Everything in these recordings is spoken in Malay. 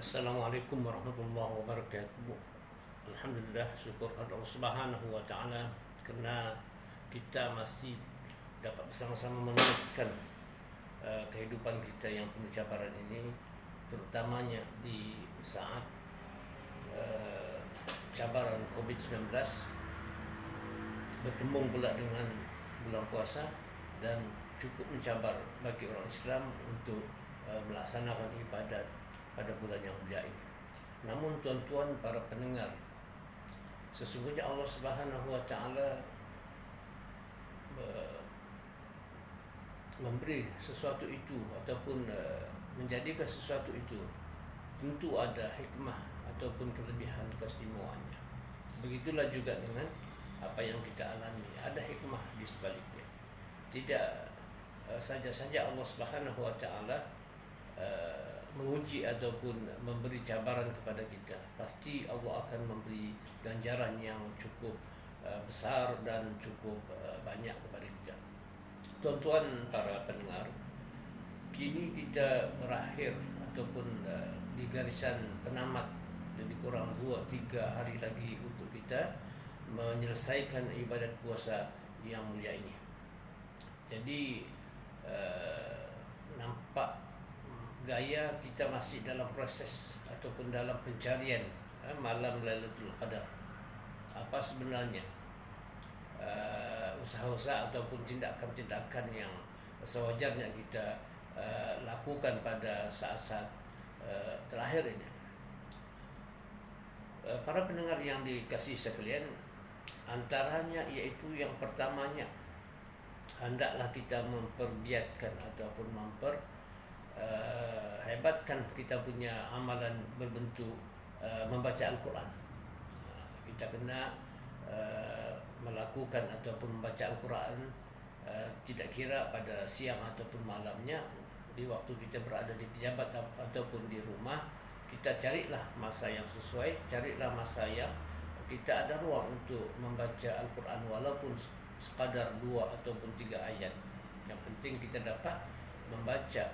Assalamualaikum warahmatullahi wabarakatuh. Alhamdulillah, syukur Allah Subhanahu wa taala kerana kita masih dapat bersama-sama meneruskan kehidupan kita yang penuh cabaran ini, terutamanya di saat cabaran COVID-19 bertembung pula dengan bulan puasa dan cukup mencabar bagi orang Islam untuk melaksanakan ibadat pada bulan yang mulia ini. Namun tuan-tuan para pendengar, sesungguhnya Allah Subhanahu wa taala memberi sesuatu itu ataupun menjadikan sesuatu itu tentu ada hikmah ataupun kelebihan keistimewaannya. Begitulah juga dengan apa yang kita alami, ada hikmah di sebaliknya. Tidak saja-saja Allah Subhanahu wa taala menguji ataupun memberi cabaran kepada kita, pasti Allah akan memberi ganjaran yang cukup besar dan cukup banyak kepada kita. Tuan-tuan para pendengar, kini kita berakhir ataupun di garisan penamat, lebih kurang 2-3 hari lagi untuk kita menyelesaikan ibadat puasa yang mulia ini. Jadi nampak gaya kita masih dalam proses ataupun dalam pencarian malam Lailatul Qadar. Apa sebenarnya usaha-usaha ataupun tindakan-tindakan yang sewajarnya kita lakukan pada saat-saat terakhir ini. Para pendengar yang dikasihi sekalian, antaranya iaitu yang pertamanya, hendaklah kita mempergiatkan ataupun hebatkan kita punya amalan berbentuk membaca Al-Quran. Kita kena melakukan ataupun membaca Al-Quran tidak kira pada siang ataupun malamnya. Di waktu kita berada di pejabat ataupun di rumah, kita carilah masa yang sesuai, carilah masa yang kita ada ruang untuk membaca Al-Quran walaupun sekadar 2 ataupun 3 ayat. Yang penting kita dapat membaca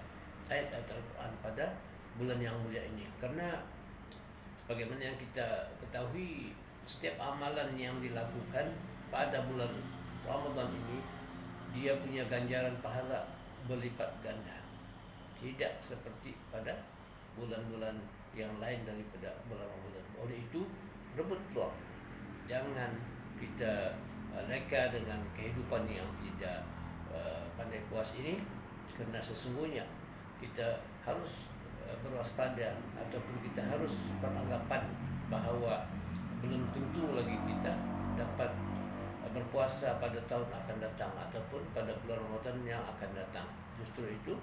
ayat-ayat Al-Quran pada bulan yang mulia ini. Karena sebagaimana yang kita ketahui, setiap amalan yang dilakukan pada bulan Ramadan ini, dia punya ganjaran pahala berlipat ganda. Tidak seperti pada bulan-bulan yang lain daripada bulan Ramadan. Oleh itu, rebut peluang. Jangan kita leka dengan kehidupan yang tidak pandai puas ini, kerana sesungguhnya kita harus berwaspada ataupun kita harus beranggapan bahawa belum tentu lagi kita dapat berpuasa pada tahun akan datang ataupun pada bulan Ramadan yang akan datang. Justru itu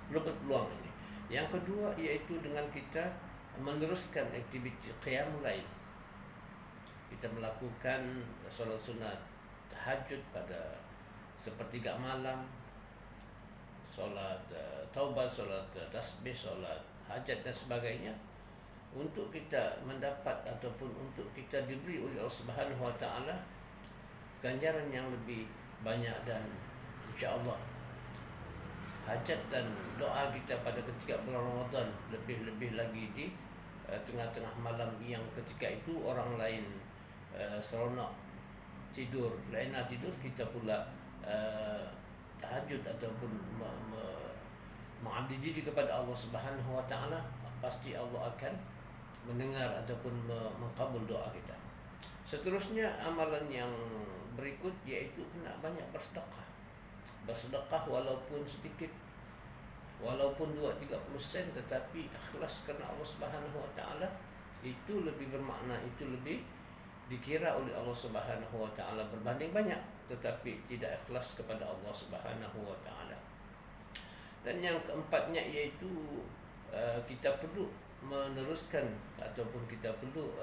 rebut peluang ini. Yang kedua iaitu dengan kita meneruskan aktiviti qiyamul lail. Kita melakukan solat sunat tahajud pada sepertiga malam, solat taubat, solat tasbih, solat hajat dan sebagainya, untuk kita mendapat ataupun untuk kita diberi oleh Allah Subhanahu wa taala ganjaran yang lebih banyak. Dan insya-Allah hajat dan doa kita pada ketika bulan Ramadan lebih-lebih lagi di tengah-tengah malam, yang ketika itu orang lain seronok tidur, lena tidur, kita pula tahajud ataupun mengabdi diri kepada Allah Subhanahu wa taala, pasti Allah akan mendengar ataupun mengkabul doa kita. Seterusnya amalan yang berikut iaitu kena banyak bersedekah. Bersedekah walaupun sedikit, walaupun 2-30 sen, tetapi ikhlas kerana Allah Subhanahu wa taala, itu lebih bermakna, itu lebih dikira oleh Allah Subhanahu wa taala berbanding banyak tetapi tidak ikhlas kepada Allah Subhanahu wa taala. Dan yang keempatnya iaitu kita perlu meneruskan ataupun kita perlu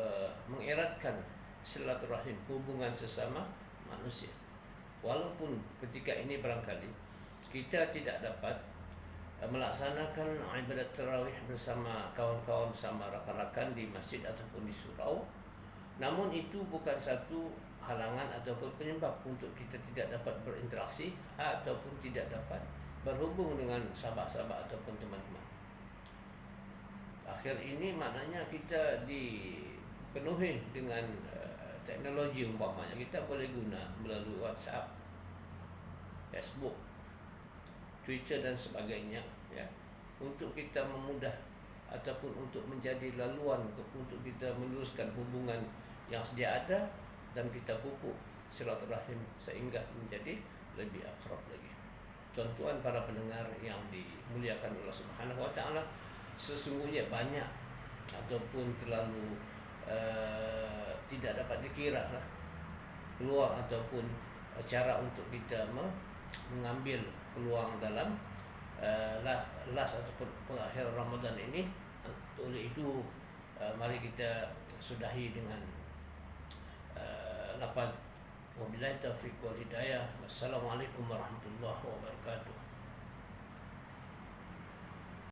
mengeratkan silaturahim, hubungan sesama manusia. Walaupun ketika ini barangkali kita tidak dapat melaksanakan ibadat tarawih bersama kawan-kawan, bersama rakan-rakan di masjid ataupun di surau, namun itu bukan satu halangan ataupun penyebab untuk kita tidak dapat berinteraksi ataupun tidak dapat berhubung dengan sahabat-sahabat ataupun teman-teman. akhir ini maknanya kita dipenuhi dengan teknologi. Umpamanya kita boleh guna melalui WhatsApp, Facebook, Twitter dan sebagainya, ya, untuk kita memudah ataupun untuk menjadi laluan untuk kita meneruskan hubungan yang sedia ada dan kita pupuk silaturahim sehingga menjadi lebih akrab lagi. Tuan-tuan para pendengar yang dimuliakan Allah Subhanahu wa taala, sesungguhnya banyak ataupun terlalu tidak dapat dikira peluang ataupun cara untuk kita mengambil peluang dalam last ataupun akhir Ramadan ini. Oleh itu mari kita sudahi dengan lafaz wabillahi taufiq wal hidayah. Wassalamualaikum warahmatullahi wabarakatuh.